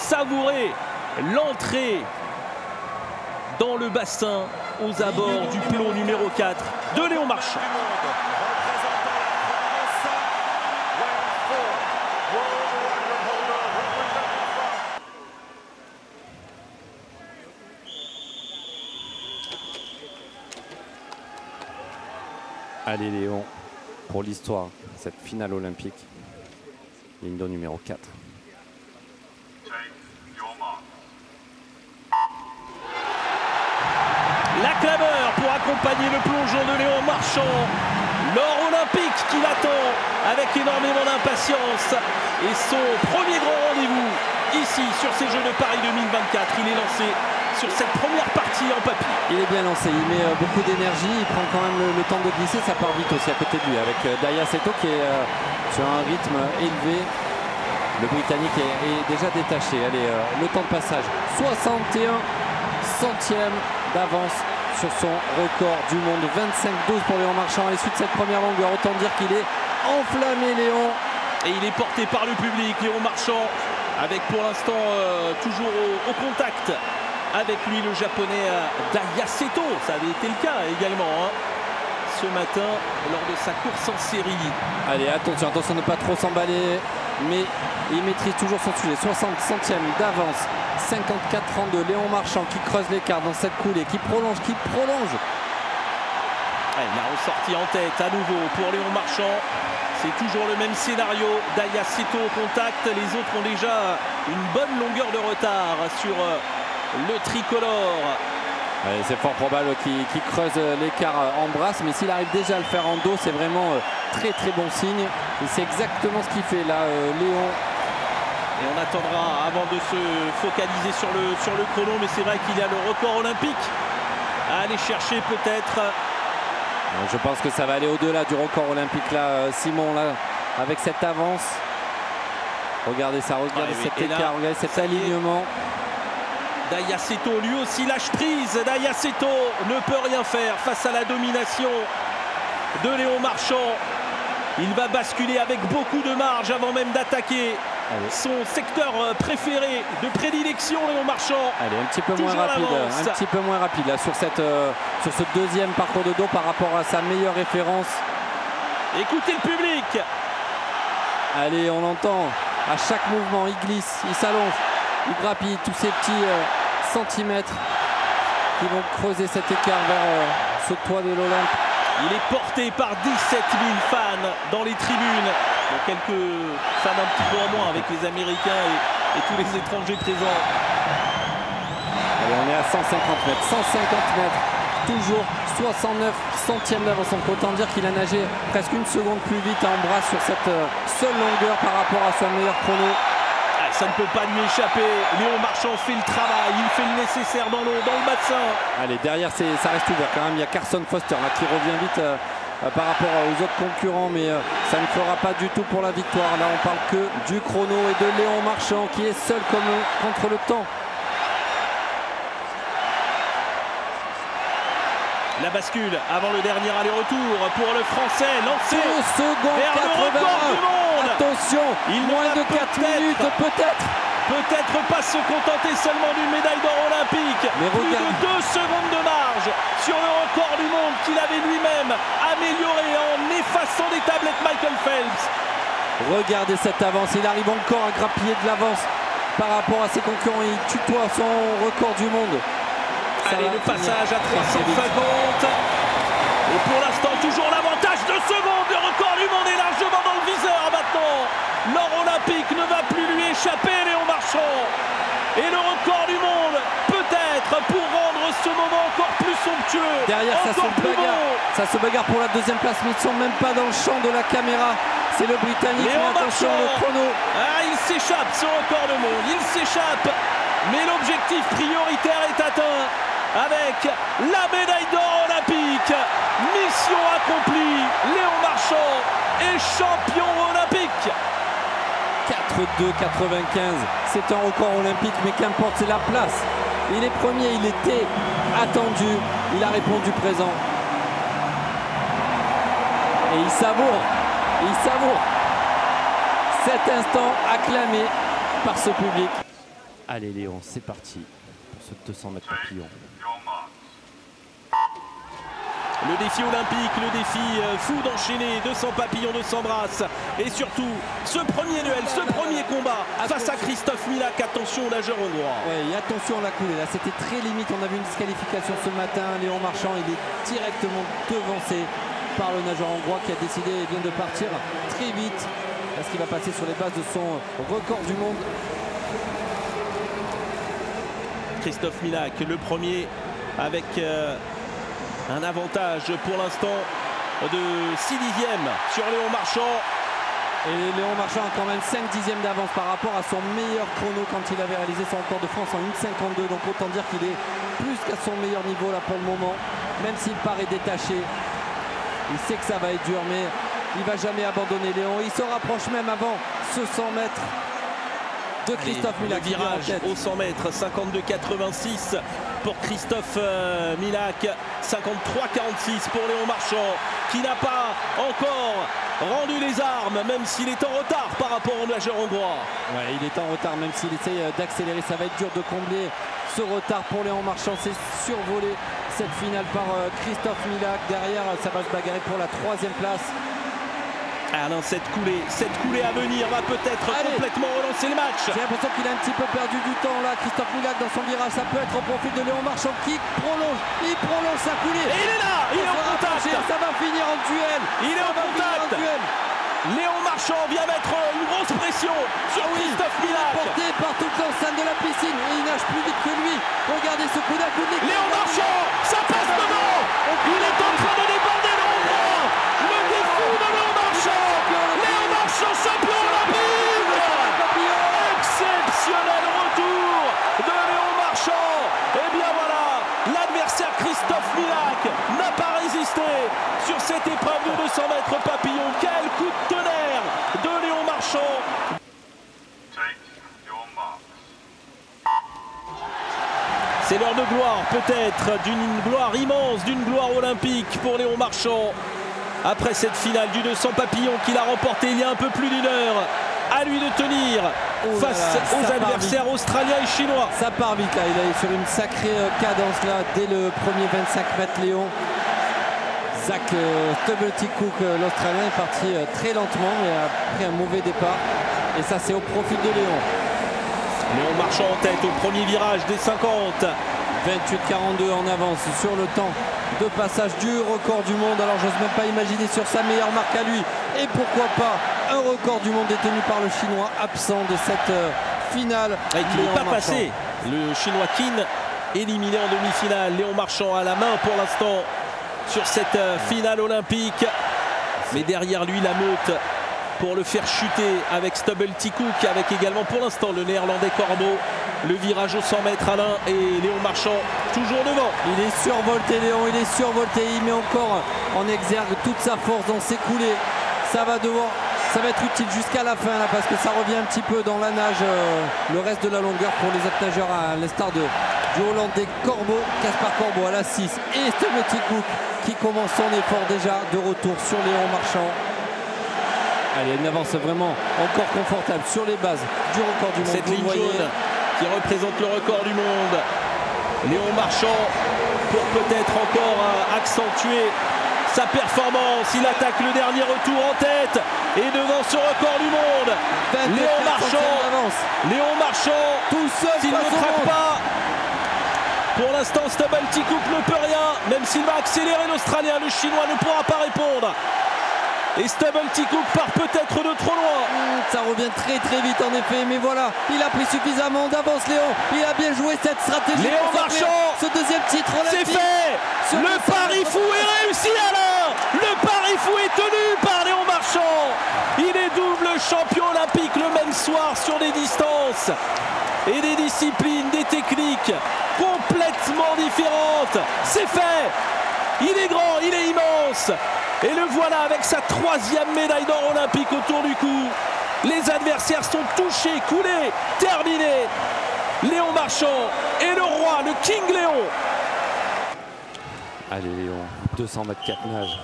savourer l'entrée dans le bassin aux abords du plot numéro 4 de Léon Marchand. Allez Léon, pour l'histoire, cette finale olympique, ligne d'eau numéro 4. La clameur pour accompagner le plongeon de Léon Marchand. L'or olympique qui l'attend avec énormément d'impatience. Et son premier grand rendez-vous ici sur ces Jeux de Paris 2024. Il est lancé sur cette première partie en papier. Il est bien lancé, il met beaucoup d'énergie, il prend quand même le temps de glisser, ça part vite aussi à côté de lui avec Daya Seto qui est sur un rythme élevé. Le Britannique est déjà détaché. Allez, le temps de passage, 61 centièmes d'avance sur son record du monde, 25-12 pour Léon Marchand à l'issue de cette première longueur. Autant dire qu'il est enflammé, Léon. Et il est porté par le public, Léon Marchand, avec pour l'instant toujours au contact avec lui le japonais Daya Seto. Ça avait été le cas également ce matin lors de sa course en série. Allez, attention de ne pas trop s'emballer, mais il maîtrise toujours son sujet. 60 centièmes d'avance, 54-32. Léon Marchand qui creuse l'écart dans cette coulée, qui prolonge. Il a ressorti en tête à nouveau pour Léon Marchand. C'est toujours le même scénario. Daya Seto au contact. Les autres ont déjà une bonne longueur de retard sur le tricolore. C'est fort probable qu'il creuse l'écart en brasse, mais s'il arrive déjà à le faire en dos, c'est vraiment très bon signe. Et c'est exactement ce qu'il fait là, Léon. Et on attendra avant de se focaliser sur le chrono, mais c'est vrai qu'il y a le record olympique à aller chercher peut-être. Je pense que ça va aller au-delà du record olympique là, Simon, là, avec cette avance. Regardez ça, regardez cet écart, regardez cet alignement. Daya Seto lui aussi lâche prise. Daya Seto ne peut rien faire face à la domination de Léon Marchand. Il va basculer avec beaucoup de marge avant même d'attaquer son secteur préféré de prédilection, Léon Marchand. Allez, un petit peu moins rapide là, sur ce deuxième parcours de dos par rapport à sa meilleure référence. Écoutez le public. Allez, on l'entend à chaque mouvement, il glisse, il s'allonge. Il grappille tous ces petits centimètres qui vont creuser cet écart vers ce toit de l'Olympe. Il est porté par 17 000 fans dans les tribunes. Donc quelques fans un petit peu en moins avec les Américains et tous les étrangers présents. Allez, on est à 150 mètres. 150 mètres. Toujours 69 centièmes d'avance. Autant dire qu'il a nagé presque une seconde plus vite en brasse sur cette seule longueur par rapport à son meilleur chrono. Ça ne peut pas lui échapper. Léon Marchand fait le travail, il fait le nécessaire dans le bassin. Allez, derrière, ça reste ouvert quand même. Il y a Carson Foster là, qui revient vite par rapport aux autres concurrents, mais ça ne fera pas du tout pour la victoire. Là, on parle que du chrono et de Léon Marchand qui est seul contre le temps. La bascule avant le dernier aller-retour pour le Français lancé 2 secondes vers 81. le record du monde. Attention, moins de 4 minutes peut-être pas se contenter seulement d'une médaille d'or olympique. Mais plus de 2 secondes de marge sur le record du monde qu'il avait lui-même amélioré en effaçant des tablettes Michael Phelps. Regardez cette avance, il arrive encore à grappiller de l'avance par rapport à ses concurrents. Il tutoie son record du monde. Allez, le passage à 350. Et pour l'instant, toujours l'avantage de secondes. Le record du monde est largement dans le viseur maintenant. L'or olympique ne va plus lui échapper, Léon Marchand. Et le record du monde, peut-être pour rendre ce moment encore plus somptueux. Derrière, ça se bagarre pour la deuxième place, mais ils ne sont même pas dans le champ de la caméra. C'est le Britannique, mais attention, le chrono. Il s'échappe, ce record du monde. Il s'échappe. Mais l'objectif prioritaire est atteint. Avec la médaille d'or olympique, mission accomplie, Léon Marchand est champion olympique. 4,2,95, c'est un record olympique, mais qu'importe, c'est la place. Il est premier, il était attendu, il a répondu présent. Et il savoure cet instant acclamé par ce public. Allez Léon, c'est parti pour ce 200 mètres papillon. Le défi olympique, le défi fou d'enchaîner 200 papillons, 200 brasses. Et surtout, ce premier duel, ce premier combat face à Christophe Milak. Attention au nageur hongrois. Oui, attention à la coulée. Là, c'était très limite. On a vu une disqualification ce matin. Léon Marchand, il est directement devancé par le nageur hongrois qui a décidé de partir très vite. Est-ce qu'il va passer sur les bases de son record du monde? Christophe Milak, le premier avec un avantage pour l'instant de 6 dixièmes sur Léon Marchand. Et Léon Marchand a quand même 5 dixièmes d'avance par rapport à son meilleur chrono quand il avait réalisé son record de France en 1,52. Donc autant dire qu'il est plus qu'à son meilleur niveau là pour le moment. Même s'il paraît détaché, il sait que ça va être dur, mais il ne va jamais abandonner Léon. Il se rapproche même avant ce 100 mètres de Christophe Milak. Le virage au 100 mètres, 52,86 pour Christophe Milak, 53,46 pour Léon Marchand, qui n'a pas encore rendu les armes, même s'il est en retard par rapport au nageur hongrois. Ouais, il est en retard, même s'il essaye d'accélérer. Ça va être dur de combler ce retard pour Léon Marchand. C'est survolé cette finale par Christophe Milak. Derrière, ça va se bagarrer pour la 3e place. Ah non, cette coulée à venir va peut-être complètement relancer le match. J'ai l'impression qu'il a un petit peu perdu du temps là, Christophe Milak, dans son virage. Ça peut être au profit de Léon Marchand qui prolonge. Il prolonge sa coulée. Et il est là, il est en contact. Ça va finir en duel. Il est en contact. Léon Marchand vient mettre une grosse pression sur Christophe Milak. Porté par toute l'enceinte de la piscine. Et il nage plus vite que lui. Regardez ce coup d'un coup de Léon Marchand, ça passe devant. Il est en train de déborder le Hongrois. Le défaut de Léon Marchand. Léon Marchand, champion olympique. Exceptionnel retour de Léon Marchand. Et bien voilà, l'adversaire Christophe Milak n'a pas résisté sur cette épreuve de 200 mètres papillon. Quel coup de tonnerre de Léon Marchand. C'est l'heure de gloire, peut-être, d'une gloire immense, d'une gloire olympique pour Léon Marchand. Après cette finale du 200 papillons qu'il a remporté il y a un peu plus d'1 heure, à lui de tenir face aux adversaires australiens et chinois. Ça part vite là, il est sur une sacrée cadence là dès le premier 25 mètres Léon. Zach Stubblety-Cook, l'Australien, est parti très lentement mais après un mauvais départ. Et ça c'est au profit de Léon. Léon Marchand en tête au premier virage des 50. 28,42 en avance sur le temps de passage du record du monde. Alors j'ose même pas imaginer sur sa meilleure marque à lui. Et pourquoi pas un record du monde détenu par le Chinois absent de cette finale. Il n'est pas passé. Le Chinois Qin éliminé en demi-finale. Léon Marchand à la main pour l'instant sur cette finale olympique. Mais derrière lui la meute pour le faire chuter avec Stubblety-Cook, avec également pour l'instant le néerlandais Corbeau. Le virage au 100 mètres à l'un et Léon Marchand toujours devant. Il est survolté Léon, il est survolté. Il met encore en exergue toute sa force dans ses coulées. Ça va être utile jusqu'à la fin là, parce que ça revient un petit peu dans la nage le reste de la longueur pour les autres nageurs, à l'instar du Hollandais Corbeau, Caspar Corbeau à la 6 et Stubblety-Cook qui commence son effort déjà de retour sur Léon Marchand. Allez, une avance vraiment encore confortable sur les bases du record du monde. Cette ligne jaune qui représente le record du monde. Léon Marchand pour peut-être encore accentuer sa performance. Il attaque le dernier retour en tête et devant ce record du monde. Léon Marchand, tout seul, s'il ne craque pas. Pour l'instant, Stubblety-Cook ne peut rien, même s'il va accélérer l'Australien. Le Chinois ne pourra pas répondre. Et Stubblety-Cook part peut-être de trop loin. Ça revient très très vite en effet. Mais voilà, il a pris suffisamment d'avance Léon. Il a bien joué cette stratégie. Léon Marchand, ce deuxième titre olympique. C'est fait. Le pari fou est réussi Alain. Le pari fou est tenu par Léon Marchand. Il est double champion olympique le même soir sur des distances et des disciplines, des techniques complètement différentes. C'est fait. Il est grand, il est immense. Et le voilà avec sa 3e médaille d'or olympique autour du cou. Les adversaires sont touchés, coulés, terminés. Léon Marchand est le roi, le King Léon. Allez Léon, 200 mètres 4 nages.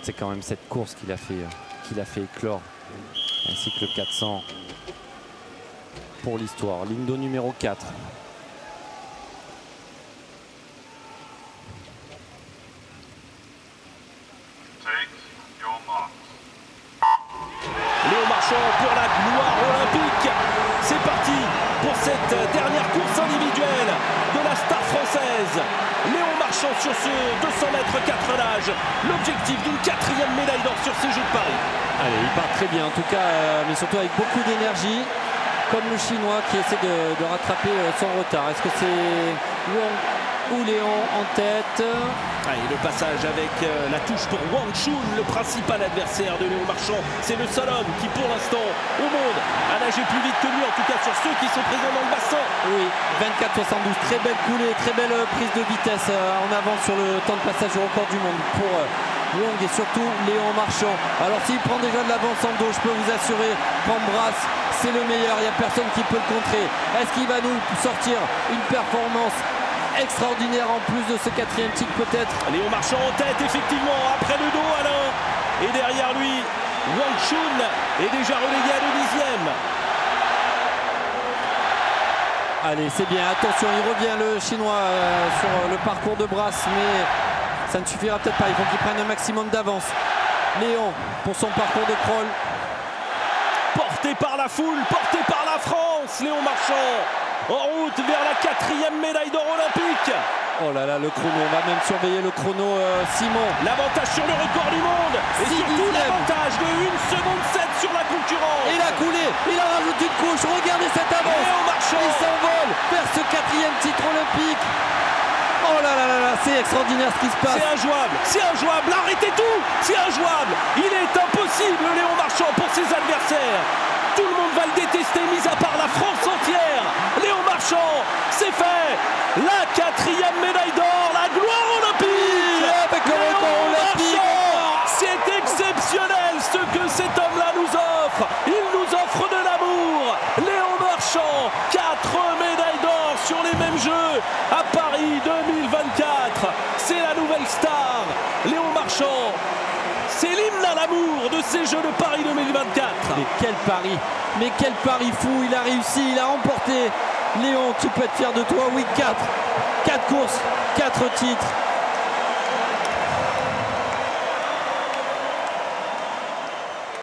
C'est quand même cette course qu'il a fait éclore. Ainsi que le 400. pour l'histoire. Ligne d'eau numéro 4. Léon Marchand pour la gloire olympique. C'est parti pour cette dernière course individuelle de la star française. Léon Marchand sur ce 200 mètres 4 nages. L'objectif d'une 4e médaille d'or sur ces Jeux de Paris. Allez, il part très bien en tout cas, mais surtout avec beaucoup d'énergie. Comme le Chinois qui essaie de rattraper son retard. Est-ce que c'est Wang ou Léon en tête? Allez, le passage avec la touche pour Wang Chun, le principal adversaire de Léon Marchand. C'est le seul homme qui pour l'instant au monde a nagé plus vite que lui, en tout cas sur ceux qui sont présents dans le bassin. Oui, 24,72, très belle coulée, très belle prise de vitesse en avant sur le temps de passage au record du monde pour Wang et surtout Léon Marchand. Alors s'il prend déjà de l'avance en dos, je peux vous assurer qu'en brasse c'est le meilleur, il n'y a personne qui peut le contrer. Est-ce qu'il va nous sortir une performance extraordinaire en plus de ce 4e titre peut-être? Léon Marchand en tête effectivement, après le dos Alain. Et derrière lui, Wang Chun est déjà relégué à le 10e. Allez, c'est bien, attention, il revient le Chinois sur le parcours de brasse, mais ça ne suffira peut-être pas, il faut qu'il prenne un maximum d'avance. Léon pour son parcours de crawl. Porté par la foule, porté par la France, Léon Marchand en route vers la 4e médaille d'or olympique. Oh là là, le chrono, on va même surveiller le chrono Simon. L'avantage sur le record du monde et surtout l'avantage de 1 seconde 7 sur la concurrence. Il a coulé, il a rajouté une couche, regardez cette avance. Léon Marchand, il s'envole vers ce 4e titre olympique. Oh là là là là, c'est extraordinaire ce qui se passe. C'est injouable, arrêtez tout, c'est injouable. Il est impossible, Léon Marchand, pour ses adversaires. Tout le monde va le détester, mis à part la France entière. Léon Marchand, c'est fait. La 4e médaille d'or, la gloire olympique. Avec le record olympique. C'est exceptionnel ce que cet homme-là nous offre. Il nous offre de l'amour. Léon Marchand, 4 médailles d'or sur les mêmes Jeux à Paris 2024. C'est la nouvelle star. Léon Marchand, c'est l'hymne à l'amour de ces Jeux de Paris 2024. Mais quel pari fou, il a réussi, il a remporté. Léon, tu peux être fier de toi, oui, 4 courses, 4 titres.